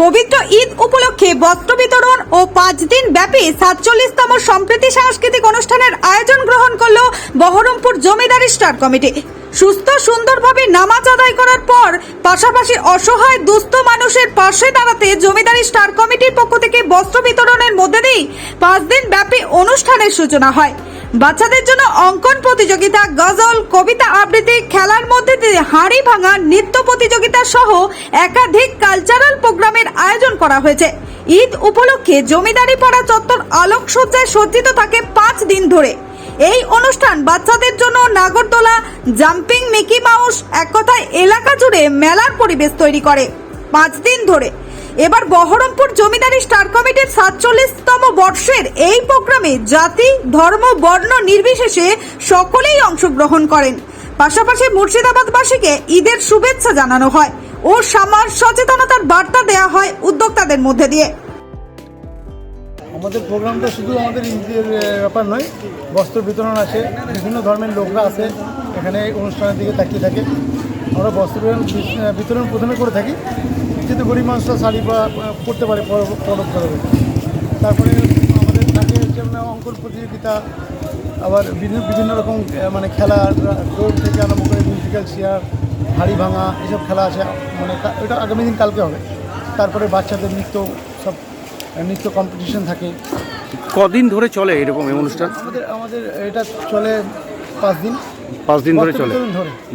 পবিত্র ঈদ উপলক্ষে বস্ত্র বিতরণ ও 5 দিন ব্যাপী 47তম সম্প্রীতি সাংস্কৃতিক অনুষ্ঠানের আয়োজন গ্রহণ করল বহরমপুর জমিদারি স্টার কমিটি। সুস্থ সুন্দরভাবে নামাজ আদায় করার পর পাশাপাশি অসহায় দুস্থ মানুষের পাশে দাঁড়াতে জমিদারি স্টার কমিটির পক্ষ থেকে বস্ত্র বিতরণের মধ্যে দিয়ে 5 দিন ব্যাপী অনুষ্ঠানের সূচনা হয়। বাচ্চাদের জন্য অঙ্কন প্রতিযোগিতা, গজল, কবিতা আবৃত্তি, খেলার মধ্যে দিয়ে হাঁড়ি ভাঙা, নৃত্য প্রতিযোগিতা সহ একাধিক কালচারাল প্রোগ্রামের আয়োজন করা হয়েছে। ঈদ উপলক্ষে জমিদারি পাড়া চত্বর আলোকসজ্জায় সজ্জিত থাকে 5 দিন ধরে। এই অনুষ্ঠান বাচ্চাদের জন্য নাগরদোলা, জাম্পিং, মিকি মাউস, এক কথায় এলাকা জুড়ে মেলার পরিবেশ তৈরি করে 5 দিন ধরে। এবার বহরমপুর জমিদারি স্টার কমিটির 47তম বর্ষের এই প্রোগ্রামে জাতি, ধর্ম, বর্ণ নির্বিশেষে সকলেই অংশগ্রহণ করেন। পাশাপাশি মুর্শিদাবাদবাসীকে ঈদের শুভেচ্ছা জানানো হয় ও সমাজ সচেতনতার বার্তা দেওয়া হয় উদ্যোক্তাদের মধ্যে দিয়ে। আমাদের প্রোগ্রামটা শুধু আমাদের ঈদের ব্যাপার নয়, বস্ত্র বিতরণ আছে, বিভিন্ন ধর্মের লোকরা আছে এখানে অনুষ্ঠানের দিকে তাকিয়ে থাকে। আমরা বস্ত্র বিতরণ প্রথমে করে থাকি, যেহেতু গরিব মানুষরা শাড়ি বা পরতে পারে পরব করে। তারপরে আমাদের থাকে হচ্ছে অঙ্কন প্রতিযোগিতা, আবার বিভিন্ন রকম মানে খেলা, দৌড় থেকে আরম্ভ করে মিউজিক্যাল চেয়ার, হাড়ি ভাঙা, এসব খেলা আছে। মানে ওটা আগামী দিন কালকে হবে। তারপরে বাচ্চাদের নৃত্য কম্পিটিশন থাকে। কদিন ধরে চলে এরকম এই অনুষ্ঠান? আমাদের এটা চলে 5 দিন। 5 দিন ধরে চলে,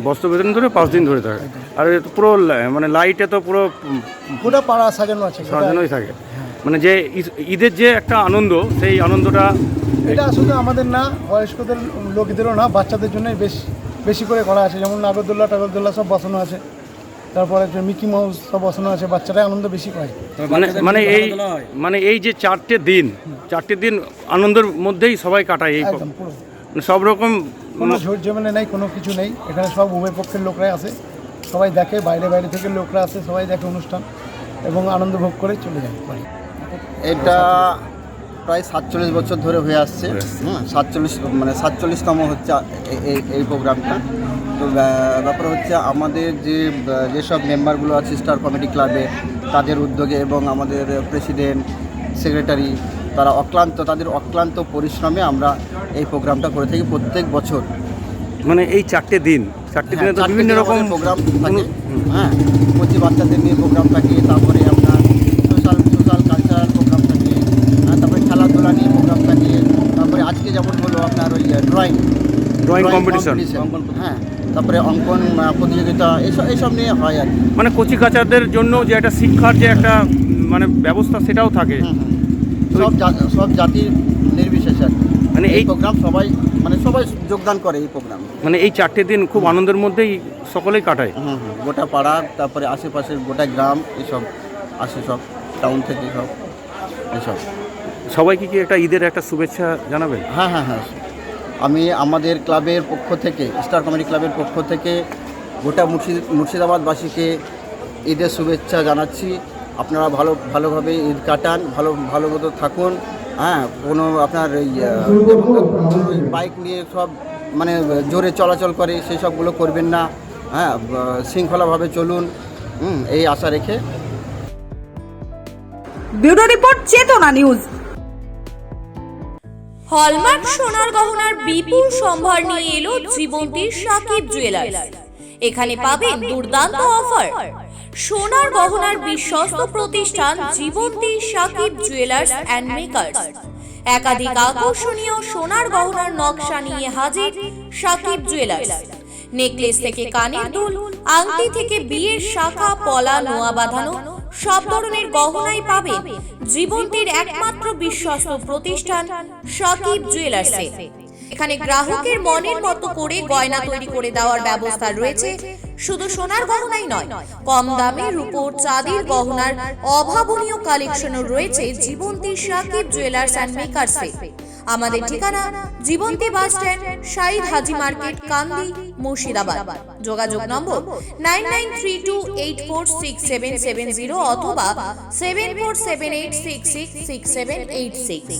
বস্ত্র বিতরণ ধরে 5 দিন ধরে থাকে। আর পুরো মানে লাইটে তো পুরো পাড়া সাজানো আছে, সাজানোই থাকে। মানে যে ঈদের যে একটা আনন্দ, সেই আনন্দটা এটা আসলে আমাদের না, বয়স্কদের লোকদেরও না, বাচ্চাদের জন্যই বেশি করে করা আছে। যেমন নাগরদোল্লা সব বসানো আছে, তারপরে মিকি মাউস সব বসানো আছে, বাচ্চারাই আনন্দ বেশি পায়। মানে এই যে 4টে দিন আনন্দের মধ্যেই সবাই কাটায়। এই সব রকম কোনো ঝোর ঝামেলা নেই, কোনো কিছু নেই। এখানে সব উভয় পক্ষের লোকরাই আসে, সবাই দেখে, বাইরে থেকে লোকরা আসে, সবাই দেখে অনুষ্ঠান এবং আনন্দ ভোগ করে চলে যায়। এটা প্রায় 47 বছর ধরে হয়ে আসছে। 47তম হচ্ছে এই প্রোগ্রামটা। তো ব্যাপার হচ্ছে আমাদের যেসব মেম্বারগুলো আছে স্টার কমিটি ক্লাবে, তাদের উদ্যোগে এবং আমাদের প্রেসিডেন্ট, সেক্রেটারি, তাদের অক্লান্ত পরিশ্রমে আমরা এই প্রোগ্রামটা করে থাকি প্রত্যেক বছর। মানে এই 4টে দিনে তো বিভিন্ন রকম প্রোগ্রাম থাকে। হ্যাঁ, কচি বাচ্চাদের নিয়ে প্রোগ্রাম থাকে, তারপরে আপনার সোশ্যাল কালচারাল প্রোগ্রাম থাকে, তারপরে খেলাধুলা নিয়ে প্রোগ্রাম থাকে, তারপরে আজকে যেমন হলো আপনার ওই ড্রয়িং কম্পিটিশন, হ্যাঁ, তারপরে অঙ্কন প্রতিযোগিতা, এইসব নিয়ে হয় আর কি। মানে কচি কাচাদের জন্য যে একটা শিক্ষার যে একটা মানে ব্যবস্থা, সেটাও থাকে। সব জাতির নির্বিশেষে আর কি। মানে এই প্রোগ্রাম সবাই যোগদান করে এই প্রোগ্রাম। মানে এই 4টে দিন খুব আনন্দের মধ্যেই সকলেই কাটায়। গোটা পাড়া, তারপরে আশেপাশের গোটা গ্রাম, এসব আসে, সব টাউন থেকে সব এসব। সবাইকে কি একটা ঈদের একটা শুভেচ্ছা জানাবেন? হ্যাঁ, আমি আমাদের ক্লাবের পক্ষ থেকে, স্টার কমেডি ক্লাবের পক্ষ থেকে গোটা মুর্শিদাবাদবাসীকে ঈদের শুভেচ্ছা জানাচ্ছি। আপনারা ভালোভাবে ঈদ কাটান, ভালো মতো থাকুন। হ্যাঁ, কোনো আপনার বাইক নিয়ে সব মানে জোরে চলাচল করে, সেই সবগুলো করবেন না। হ্যাঁ, শৃঙ্খলাভাবে চলুন, এই আশা রেখে। ব্যুরো রিপোর্ট, চেতনা নিউজ। হলমার্ক সোনার গহনার বিপুল সম্ভার নিয়ে এলো জীবন্তীর সাকিব জুয়েলার্স। এখানে পাবেন দুর্দান্ত অফার। সোনার গহনার বিশ্বস্ত প্রতিষ্ঠান জীবন্তী সাকিব জুয়েলার্স অ্যান্ড মেকার্স। একাধিক আকর্ষণীয় সোনার গহনার নকশা নিয়ে হাজির সাকিব জুয়েলার্স। নেকলেস থেকে কানের দুল, আংটি থেকে বিয়ের শাখা, পলা, নোয়া বাঁধানো সব ধরনের গহনাই পাবেন জীবন্তীর একমাত্র বিশ্বস্ত প্রতিষ্ঠান সাকিব জুয়েলার্সে। এখানে গ্রাহকের মনের মতো করে গয়না তৈরি করে দেওয়ার ব্যবস্থা রয়েছে। শুধু সোনার গহনাই নয়, কম দামে রূপোর, চাঁদির গহনার অভাবনীয় কালেকশনও রয়েছে জীবন্তী সাকিব জুয়েলার্স অ্যান্ড মেকার্সে। আমাদের ঠিকানা জীবন্তী বাস স্ট্যান্ড, শাহিদ হাজি মার্কেট, কান্দি, মুর্শিদাবাদ। যোগাযোগ নম্বর 9932846770 অথবা 7478666786।